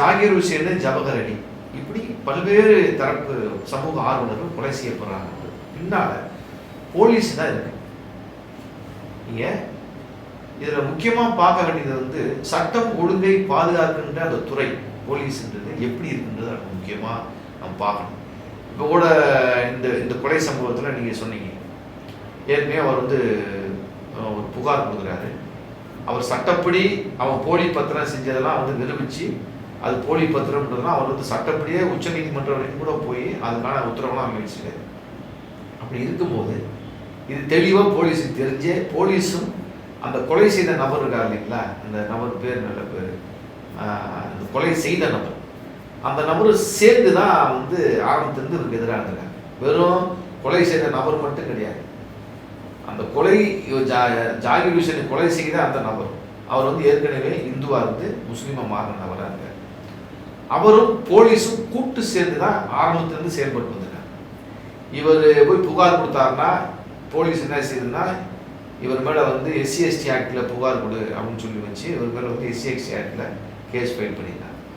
Zakir Hussein, Jawahar அலி, இப்படி பல்வேறு தரப்பு சமூக ஆர்வலர்கள் கொலை செய்யப்படுறாங்க. பின்னால போலீஸ் தான் இருக்கு. நீங்க இதுல முக்கியமா பார்க்க வேண்டியது சட்டம் ஒழுங்கை பாதுகாக்கின்ற அந்த துறை போலீஸ்ன்றது எப்படி இருக்குன்றது முக்கியமா நம்ம பார்க்கணும். இப்போ கூட இந்த கொலை சம்பவத்தில் நீங்க சொன்னீங்க, ஏற்கனவே அவர் ஒரு புகார் கொடுக்குறாரு. அவர் சட்டப்படி அவன் போலி பத்திரம் செஞ்சதெல்லாம் நிரூபிச்சு அது போலி பத்திரம்ன்றதுலாம் அவர் சட்டப்படியே உச்ச நீதிமன்றம் வரைக்கும் கூட போய் அதுக்கான உத்தரவுலாம் அமைச்சிருக்காரு. அப்படி இருக்கும்போது இது தெளிவாக போலீஸுக்கு தெரிஞ்சே போலீஸும் அந்த கொலை செய்த நபர் இருக்கார் இல்லைங்களா, அந்த நபர் பேர் நல்ல பேர், அந்த கொலை செய்த நபர், அந்த நபரும் சேர்ந்து தான் ஆரம்பத்திலிருந்து இவருக்கு எதிராக இருக்காங்க. வெறும் கொலை செய்த நபர் மட்டும் கிடையாது, அந்த கொலை ஜாகிர் ஹுசேனை கொலை செய்த அந்த நபர் அவர் ஏற்கனவே இந்துவா முஸ்லீமா மாறின நபராக இருக்கார். அவரும் போலீஸும் கூட்டு சேர்ந்து தான் ஆரம்பத்திலிருந்து செயல்பட்டு வந்திருக்காங்க. இவர் போய் புகார் கொடுத்தாருன்னா போலீஸ் என்ன செய்யுதுன்னா இவர் மேலே SC ST ஆக்டில் புகார் கொடு அப்படின்னு சொல்லி வச்சு இவர் மேலே SC ST ஆக்டில் கேஸ் ஃபைல் பண்ணியிருக்காங்க.